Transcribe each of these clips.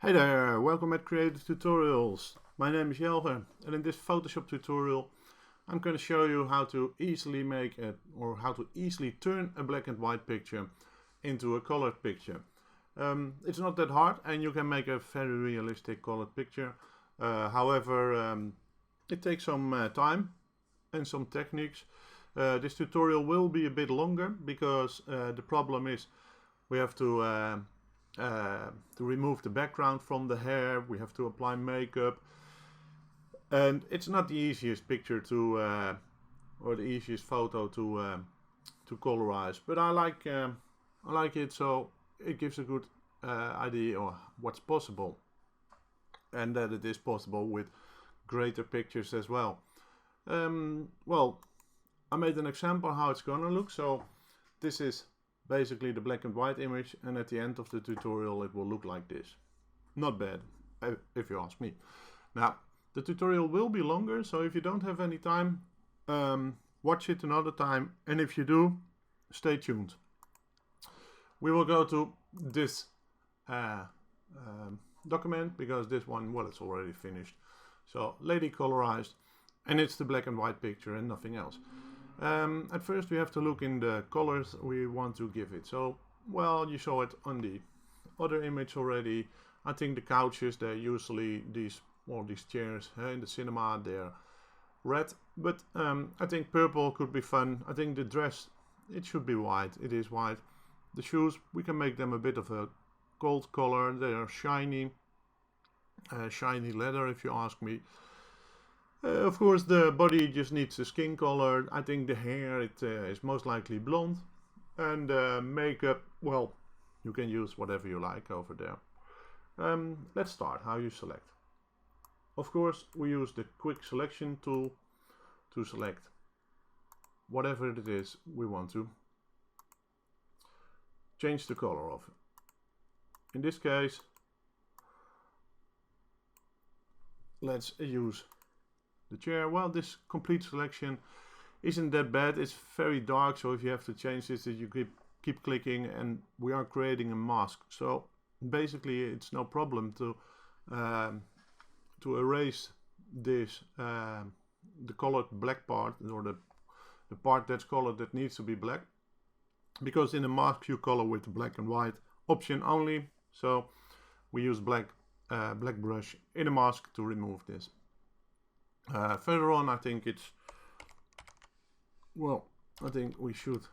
Hey there, welcome at Creative Tutorials. My name is Jelger, and in this Photoshop tutorial I'm going to show you how to easily turn a black and white picture into a colored picture. It's not that hard and you can make a very realistic colored picture. However, it takes some time and some techniques. This tutorial will be a bit longer because the problem is we have to remove the background from the hair, we have to apply makeup, and it's not the easiest picture to or the easiest photo to colorize, but I like it, so it gives a good idea of what's possible, and that it is possible with greater pictures as well. Well, I made an example how it's gonna look. So this is basically the black and white image, and at the end of the tutorial it will look like this. Not bad, if you ask me. Now, the tutorial will be longer, so if you don't have any time, watch it another time, and if you do, stay tuned. We will go to this document, because this one, well, it's already finished. So, lady colorized, and it's the black and white picture and nothing else. At first we have to look in the colors we want to give it. So, well, you saw it on the other image already. I think the couches, they're usually these chairs in the cinema, they're red, but I think purple could be fun. I think the dress, it should be white. It is white. The shoes, we can make them a bit of a gold color. They are shiny, shiny leather, if you ask me. Of course, the body just needs a skin color. I think the hair, it is most likely blonde. And makeup, well, you can use whatever you like over there. Let's start how you select. Of course, we use the quick selection tool to select whatever it is we want to change the color of. In this case, let's use the chair. Well, this complete selection isn't that bad. It's very dark, so if you have to change this, you keep clicking, and we are creating a mask. So basically, it's no problem to erase this the colored black part, or the part that's colored that needs to be black, because in a mask you color with the black and white option only. So we use black brush in a mask to remove this. Further on, I think I think we should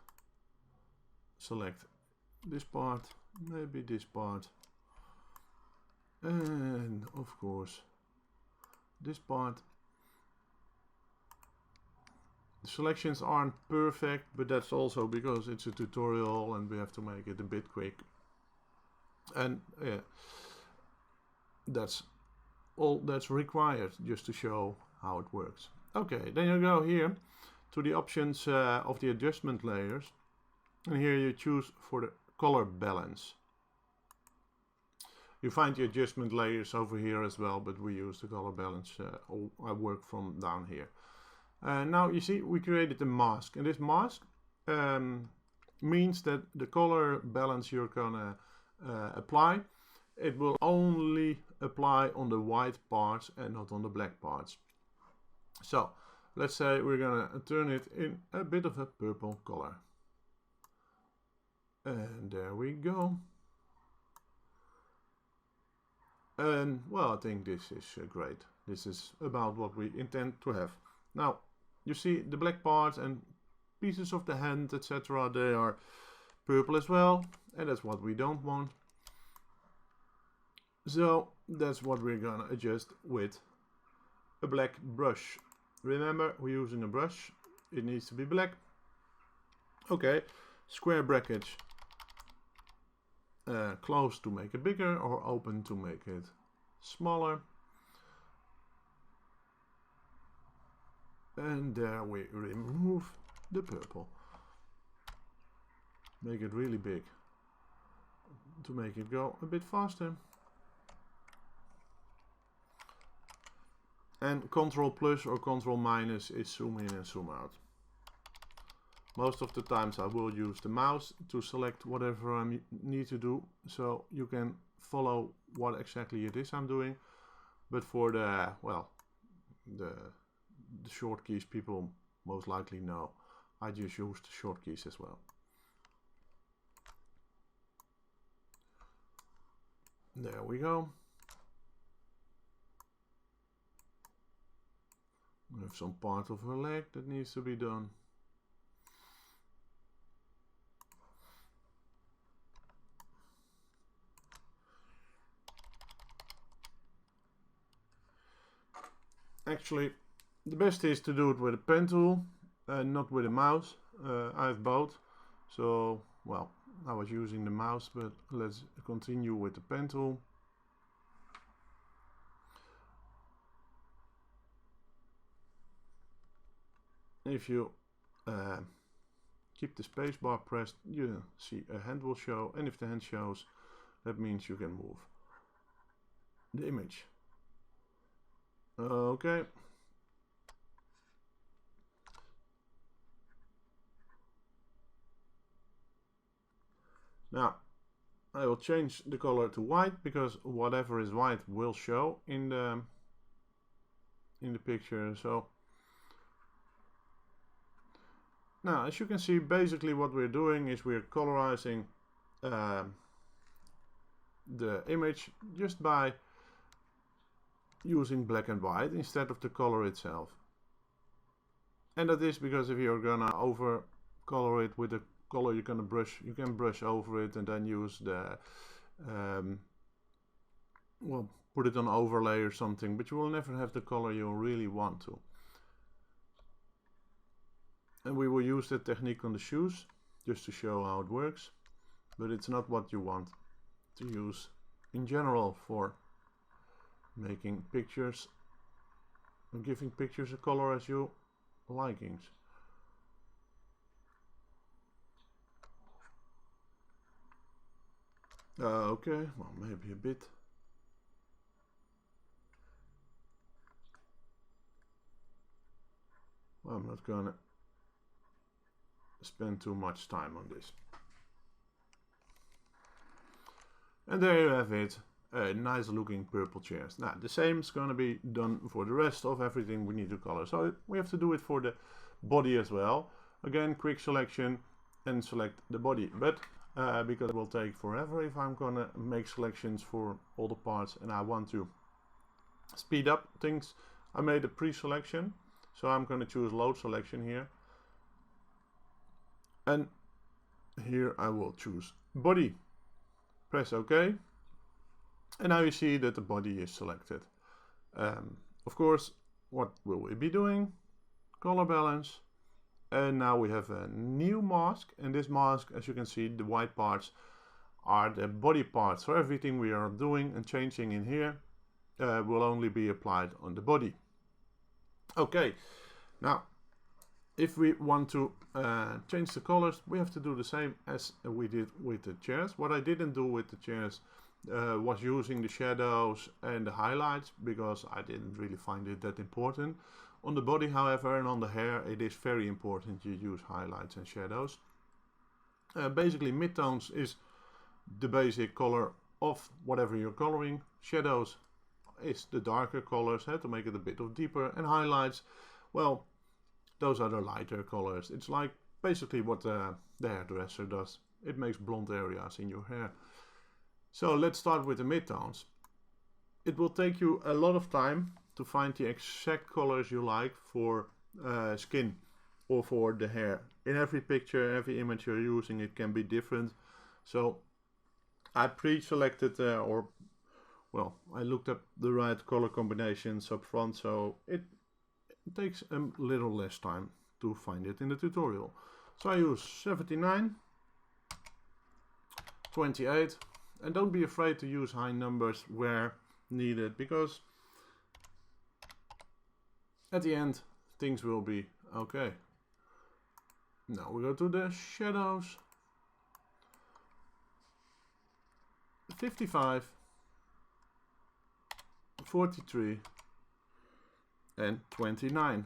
select this part, maybe this part, and of course this part. The selections aren't perfect, but that's also because it's a tutorial and we have to make it a bit quick. And yeah, that's all that's required just to show how it works. Okay, then you go here to the options of the adjustment layers, and here you choose for the color balance. You find the adjustment layers over here as well, but we use the color balance. I work from down here. Now you see we created a mask, and this mask means that the color balance you're gonna apply, it will only apply on the white parts and not on the black parts. So let's say we're gonna turn it in a bit of a purple color, and there we go. And well, I think this is great. This is about what we intend to have. Now you see the black parts and pieces of the hand, etc., they are purple as well, and that's what we don't want. So that's what we're gonna adjust with a black brush. Remember, we're using a brush, it needs to be black. Okay, square brackets, close to make it bigger, or open to make it smaller. And there we remove the purple. Make it really big to make it go a bit faster. And Ctrl plus or Ctrl minus is zoom in and zoom out. Most of the times I will use the mouse to select whatever I need to do, so you can follow what exactly it is I'm doing, but for the, well, the short keys people most likely know. I just use the short keys as well. There we go. We have some part of her leg that needs to be done. Actually, the best is to do it with a pen tool and not with a mouse. I have both, so, well, I was using the mouse, but let's continue with the pen tool. If you keep the spacebar pressed, you see a hand will show, and if the hand shows, that means you can move the image. Okay. Now, I will change the color to white, because whatever is white will show in the picture. So now, as you can see, basically what we're doing is we're colorizing the image just by using black and white instead of the color itself. And that is because if you're gonna over color it with a color you can brush over it and then use the well, put it on overlay or something, but you will never have the color you really want to. And we will use that technique on the shoes just to show how it works, but it's not what you want to use in general for making pictures and giving pictures a color as you likings. Okay, well, maybe a bit. Well, I'm not gonna spend too much time on this. And there you have it, nice looking purple chairs. Now the same is gonna be done for the rest of everything we need to color. So we have to do it for the body as well. Again, quick selection and select the body, but because it will take forever if I'm gonna make selections for all the parts and I want to speed up things, I made a pre-selection. So I'm gonna choose load selection here. And here I will choose body. Press OK. And now you see that the body is selected. Of course, what will we be doing? Color balance. And now we have a new mask. And this mask, as you can see, the white parts are the body parts. So everything we are doing and changing in here will only be applied on the body. Okay, now if we want to change the colors, we have to do the same as we did with the chairs. What I didn't do with the chairs was using the shadows and the highlights, because I didn't really find it that important. On the body, however, and on the hair, it is very important you use highlights and shadows. Basically, midtones is the basic color of whatever you're coloring. Shadows is the darker colors to make it a bit of deeper, and highlights, well, those are the lighter colors. It's like basically what the hairdresser does. It makes blonde areas in your hair. So let's start with the midtones. It will take you a lot of time to find the exact colors you like for skin or for the hair. In every picture, every image you're using, it can be different. So I pre-selected I looked up the right color combinations up front, so it takes a little less time to find it in the tutorial. So I use 79, 28, and don't be afraid to use high numbers where needed, because at the end things will be okay. Now we go to the shadows. 55, 43 and 29.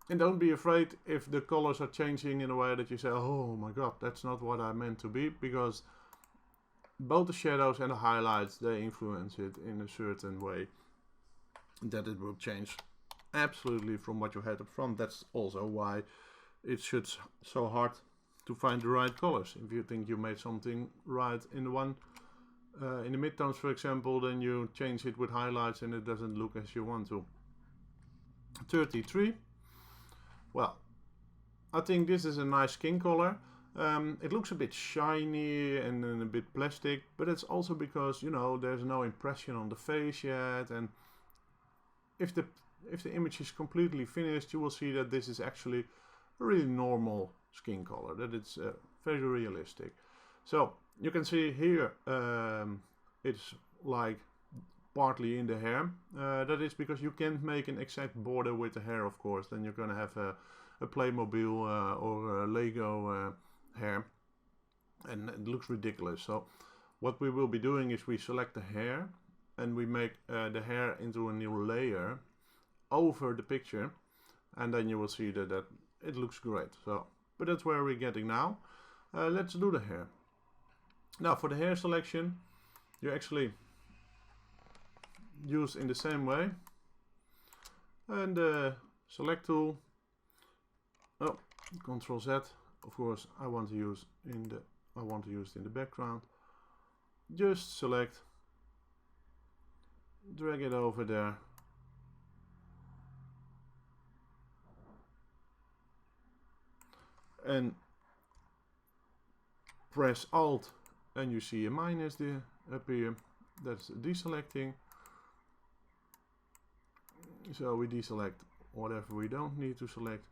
And don't be afraid if the colors are changing in a way that you say, oh my god, that's not what I meant to be, because both the shadows and the highlights, they influence it in a certain way that it will change absolutely from what you had up front. That's also why it's so hard to find the right colors. If you think you made something right in in the midtones, for example, then you change it with highlights and it doesn't look as you want to. 33. Well, I think this is a nice skin color. It looks a bit shiny and a bit plastic, but it's also because, you know, there's no impression on the face yet, and if the image is completely finished, you will see that this is actually a really normal skin color, that it's very realistic. So you can see here it's like partly in the hair. That is because you can't make an exact border with the hair, of course. Then you're gonna have a Playmobil or a Lego hair, and it looks ridiculous. So what we will be doing is we select the hair and we make the hair into a new layer over the picture, and then you will see that it looks great. So, but that's where we're getting now. Let's do the hair. Now for the hair selection, you actually use in the same way, and the select tool. Oh, Control Z. Of course, I want to use it in the background. Just select, drag it over there, and press Alt, and you see a minus there appear. That's deselecting. So we deselect whatever we don't need to select.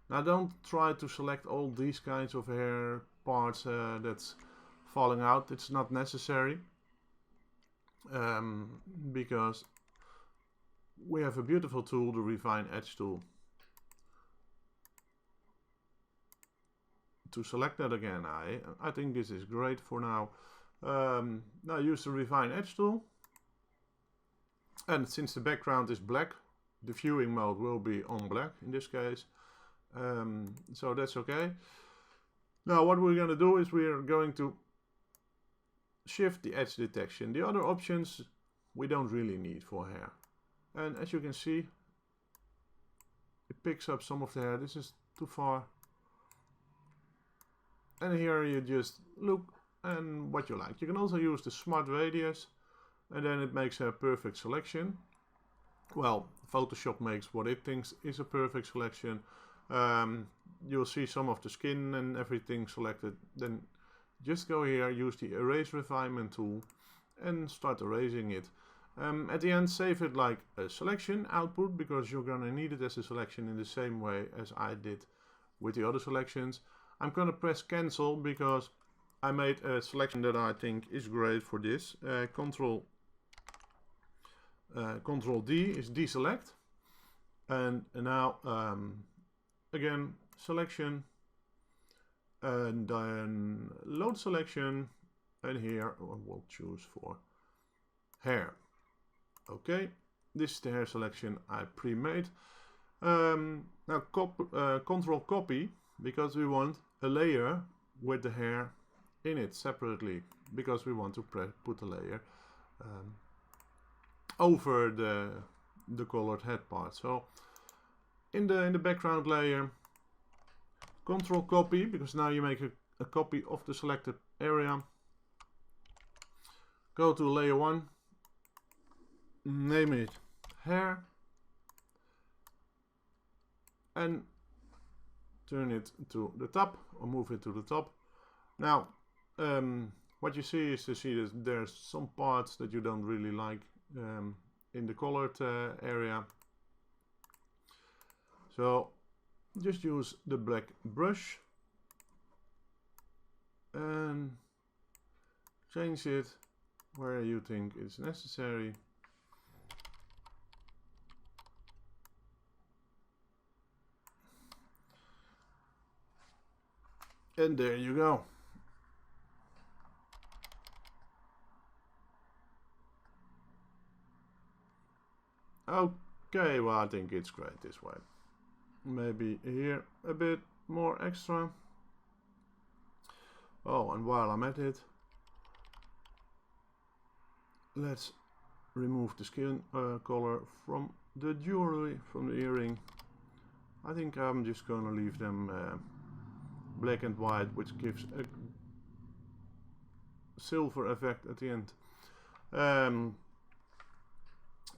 Now don't try to select all these kinds of hair parts that's falling out. It's not necessary, because we have a beautiful tool, the Refine Edge tool, to select that again. I think this is great for now. Now use the Refine Edge tool, and since the background is black, the viewing mode will be on black in this case. So that's okay. Now what we're going to do is we're going to shift the edge detection. The other options we don't really need for hair. And as you can see, it picks up some of the hair. This is too far. And here you just look and what you like. You can also use the smart radius, and then it makes a perfect selection. Well, Photoshop makes what it thinks is a perfect selection. You'll see some of the skin and everything selected. Then just go here, use the erase refinement tool and start erasing it. At the end, save it like a selection output, because you're gonna need it as a selection in the same way as I did with the other selections. I'm gonna press cancel because I made a selection that I think is great for this. Control D is deselect, and now again selection, and then load selection, and here we'll choose for hair. Okay, this is the hair selection I pre-made. Now control copy, because we want a layer with the hair in it separately, because we want to put a layer over the colored head part. So in the background layer, control copy, because now you make a copy of the selected area. Go to layer 1, name it hair, and turn it to the top, or move it to the top. Now what you see is that there's some parts that you don't really like in the colored area. So just use the black brush and change it where you think it's necessary. And there you go. Okay, well, I think it's great this way. Maybe here a bit more extra. Oh, and while I'm at it, let's remove the skin color from the jewelry, from the earring. I think I'm just gonna leave them black and white, which gives a silver effect at the end.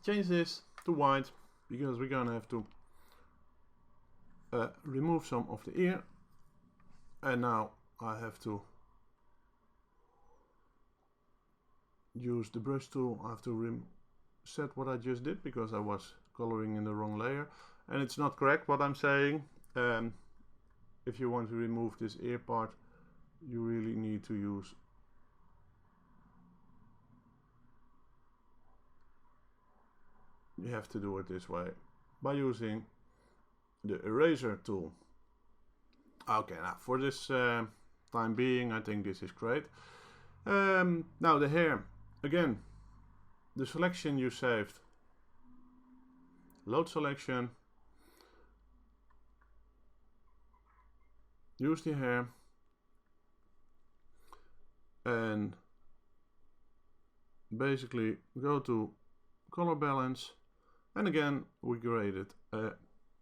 Change this to white because we're gonna have to remove some of the ear, and now I have to use the brush tool. I have to set what I just did because I was coloring in the wrong layer, and it's not correct what I'm saying. If you want to remove this ear part, you really need to use have to do it this way by using the eraser tool. Okay, now for this time being, I think this is great. Now the hair, again, the selection you saved, load selection, use the hair, and basically go to color balance, and again we created a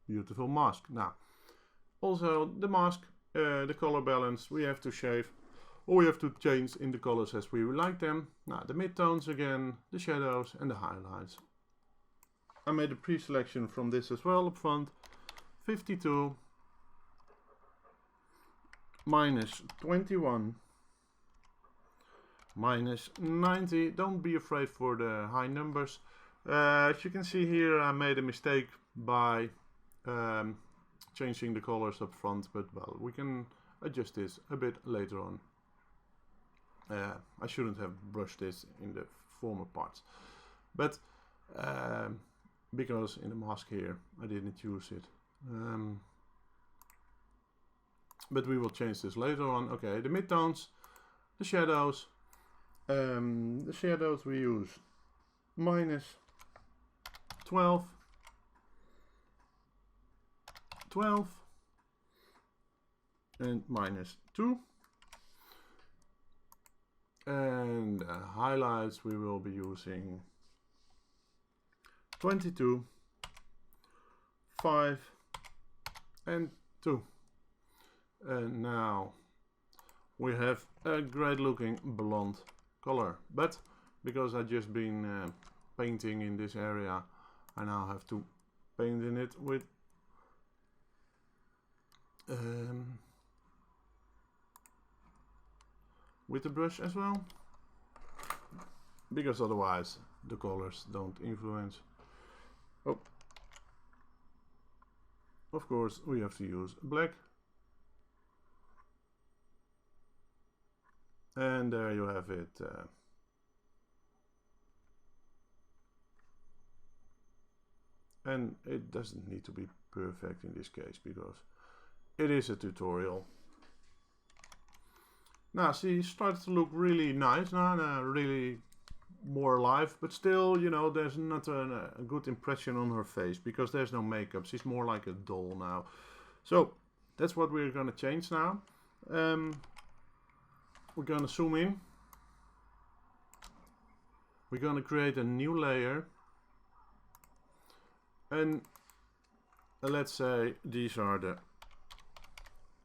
beautiful mask. Now also the mask, the color balance we have to shave, or we have to change in the colors as we like them. Now the midtones again, the shadows and the highlights. I made a pre-selection from this as well up front. 52 minus 21 minus 90. Don't be afraid for the high numbers. As you can see here, I made a mistake by changing the colors up front, but well, we can adjust this a bit later on. I shouldn't have brushed this in the former parts, but because in the mask here I didn't use it. But we will change this later on. Okay, the midtones, the shadows. The shadows we use minus 12, 12, and minus 2. And highlights we will be using 22, 5, and 2. And now we have a great looking blonde color, but because I just been painting in this area, I now have to paint in it with the brush as well, because otherwise the colors don't influence. Oh, of course we have to use black, and there you have it. And it doesn't need to be perfect in this case because it is a tutorial. Now she starts to look really nice now, really more alive, but still, you know, there's not a good impression on her face because there's no makeup. She's more like a doll now. So that's what we're gonna change now. We're gonna zoom in. We're gonna create a new layer. And let's say these are the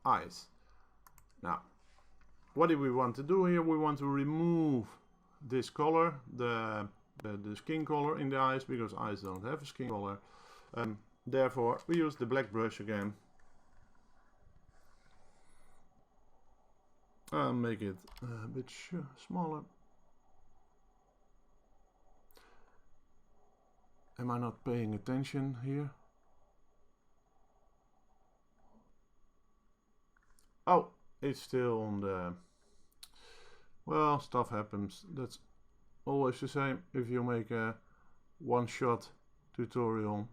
eyes. Now, what do we want to do here? We want to remove this color, the skin color in the eyes, because eyes don't have a skin color. Therefore, we use the black brush again. Make it a bit smaller. Am I not paying attention here? Oh, it's still on the... Well, stuff happens. That's always the same if you make a one-shot tutorial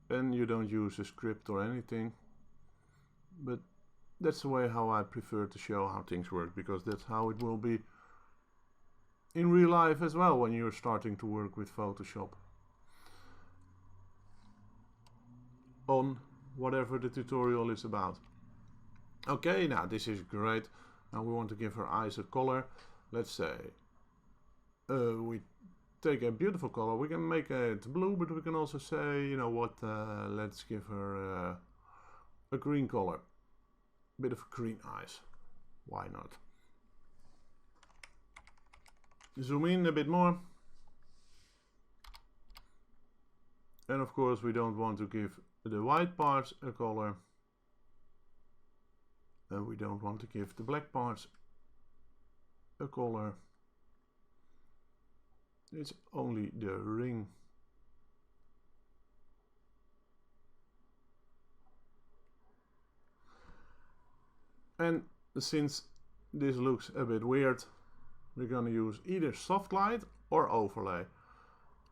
and you don't use a script or anything. But that's the way how I prefer to show how things work, because that's how it will be in real life as well when you're starting to work with Photoshop. On whatever the tutorial is about. Okay, now this is great. Now we want to give her eyes a color. Let's say we take a beautiful color. We can make it blue, but we can also say, you know what, let's give her a green color. Bit of green eyes. Why not? Zoom in a bit more. And of course we don't want to give the white parts a color. And we don't want to give the black parts a color. It's only the ring. And since this looks a bit weird, we're going to use either soft light or overlay.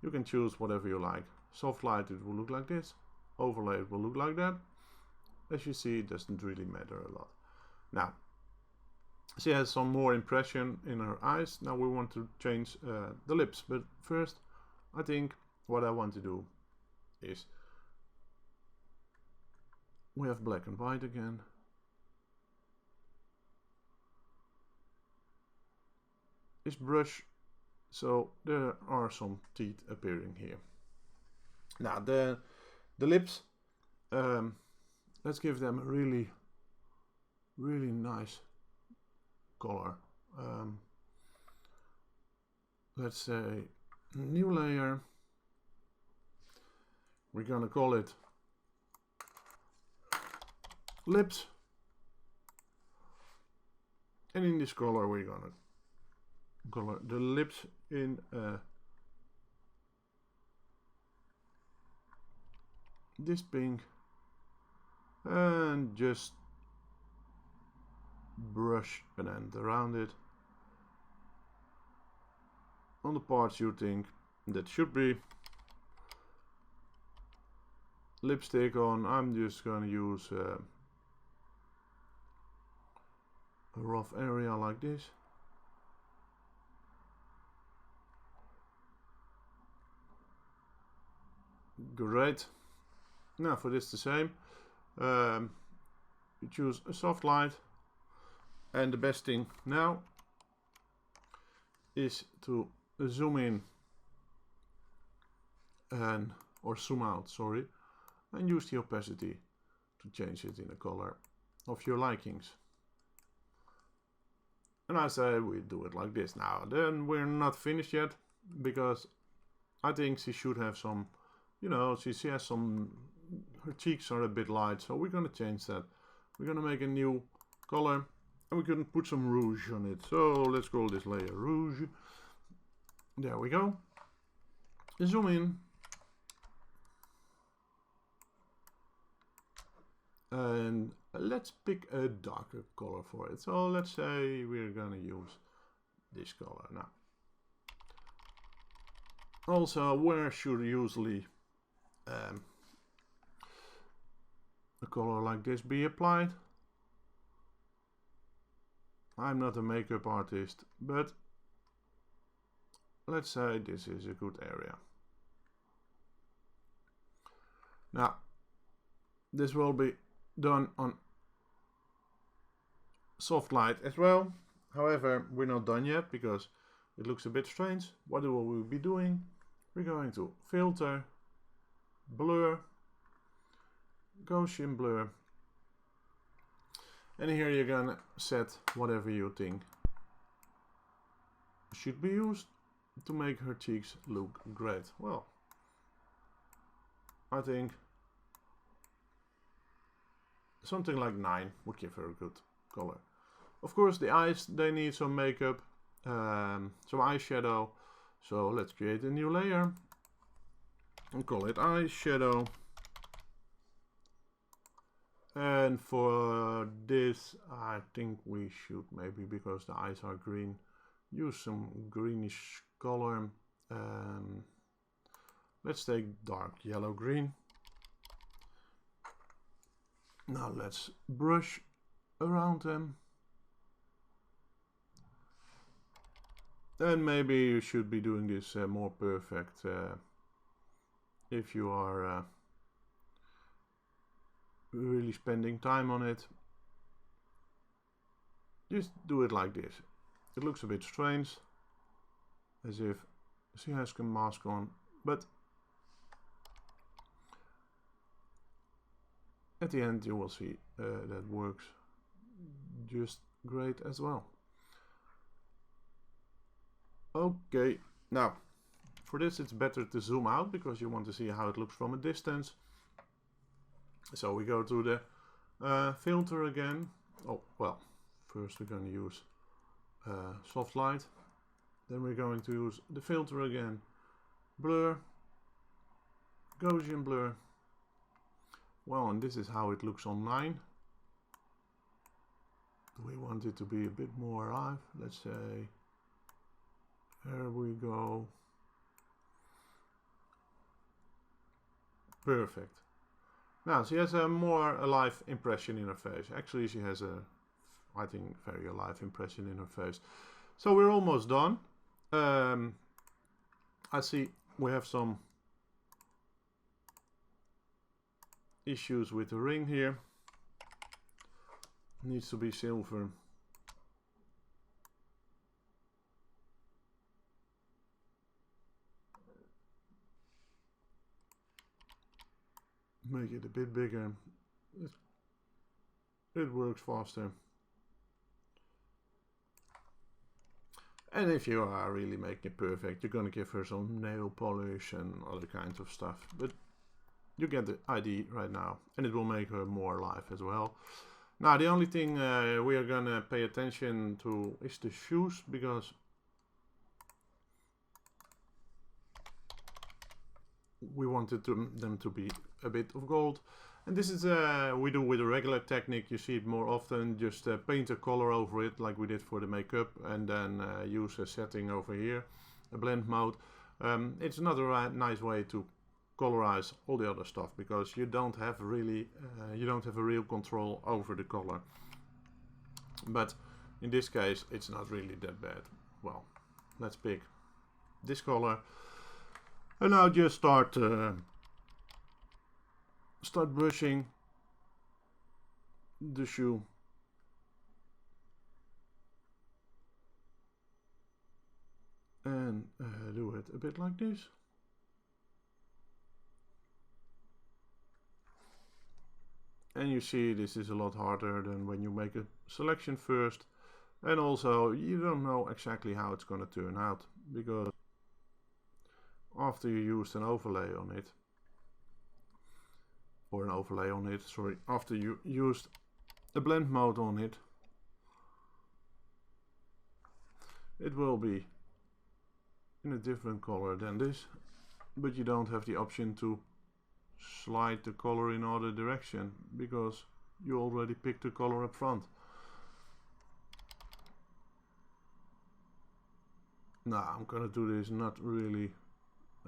You can choose whatever you like. Soft light, it will look like this. Overlay, it will look like that. As you see, it doesn't really matter a lot. Now, she has some more impression in her eyes. Now we want to change the lips. But first, I think what I want to do is, we have black and white again. Is brush, so there are some teeth appearing here. Now the lips, let's give them a really nice color. Let's say new layer. We're gonna call it lips, and in this color we're gonna color the lips in this pink, and just brush an end around it on the parts you think that should be lipstick on. I'm just going to use a rough area like this. Great. Now for this the same. You choose a soft light, and the best thing now is to zoom in and or zoom out, sorry, and use the opacity to change it in the color of your likings. And I say we do it like this. Now then, we're not finished yet, because I think she should have some, you know, she has some, her cheeks are a bit light, so we're gonna change that. We're gonna make a new color, and we can put some rouge on it. So let's call this layer rouge. There we go. Zoom in. And let's pick a darker color for it. So let's say we're gonna use this color now. Also, where should usually a color like this be applied? I'm not a makeup artist, but let's say this is a good area. Now, this will be done on soft light as well. However, we're not done yet because it looks a bit strange. What will we be doing? We're going to filter, blur, Gaussian blur, and here you're gonna set whatever you think should be used to make her cheeks look great. Well, I think something like 9 would give her a good color. Of course, the eyes, they need some makeup, some eyeshadow. So let's create a new layer and call it eyeshadow. And for this, I think we should maybe, because the eyes are green, use some greenish color. Let's take dark yellow green. Now let's brush around them. And maybe you should be doing this more perfect if you are really spending time on it. Just do it like this. It looks a bit strange. as if she has a mask on, but at the end you will see that works just great as well. Okay, now for this it's better to zoom out because you want to see how it looks from a distance. So we go to the filter again. Oh well, first we're going to use soft light, then we're going to use the filter again, blur, Gaussian blur. Well, and this is how it looks online. Do we want it to be a bit more alive? Let's say, there we go. Perfect. Now she has a more alive impression in her face. Actually, she has a, I think, very alive impression in her face. So we're almost done. I see we have some issues with the ring here. Needs to be silver. Make it a bit bigger. It works faster. And if you are really making it perfect, you're gonna give her some nail polish and other kinds of stuff. But you get the idea right now, and it will make her more alive as well. Now the only thing we are gonna pay attention to is the shoes, because we wanted them to be a bit of gold. And this is we do with a regular technique. You see it more often. Just paint a color over it like we did for the makeup, and then use a setting over here, a blend mode. It's another nice way to colorize all the other stuff, because you don't have really a real control over the color. But in this case it's not really that bad. Well, let's pick this color, and now just start brushing the shoe. And do it a bit like this. And you see this is a lot harder than when you make a selection first. And also you don't know exactly how it's going to turn out, because after you used an overlay on it, after you used a blend mode on it, it will be in a different color than this, but you don't have the option to slide the color in other direction because you already picked the color up front. Now I'm gonna do this not really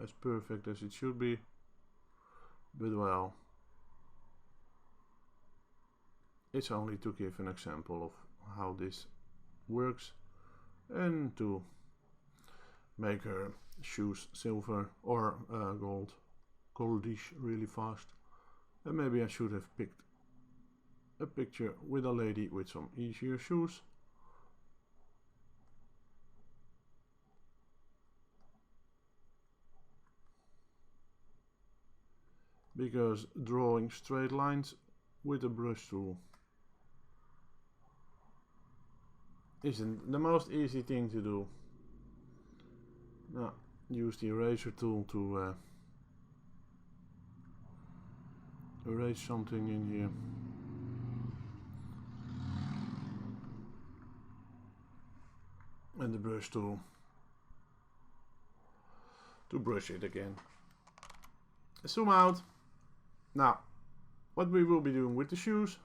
as perfect as it should be, but well, it's only to give an example of how this works and to make her shoes silver or gold, goldish really fast. And maybe I should have picked a picture with a lady with some easier shoes. Because drawing straight lines with a brush tool isn't the most easy thing to do. Now use the eraser tool to erase something in here. And the brush tool to brush it again. Zoom out. Now, what we will be doing with the shoes,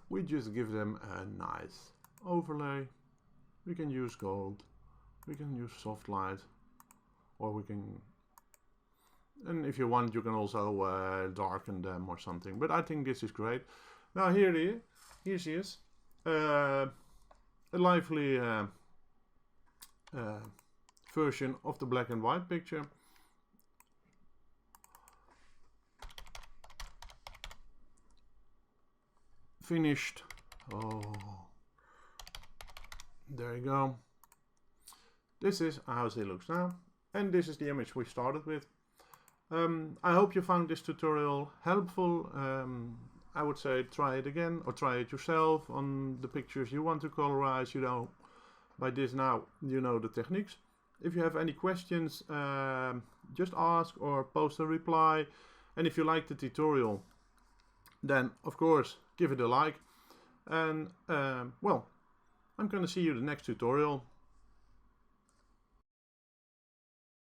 we just give them a nice overlay. We can use gold, we can use soft light, or we can, and if you want you can also darken them or something, but I think this is great. Now here she is, a lively version of the black and white picture. Finished. Oh, there you go. This is how it looks now, and this is the image we started with. I hope you found this tutorial helpful. I would say try it again or try it yourself on the pictures you want to colorize. You know, by this now you know the techniques. If you have any questions, just ask or post a reply. And if you like the tutorial, then of course give it a like. And well, I'm gonna see you in the next tutorial.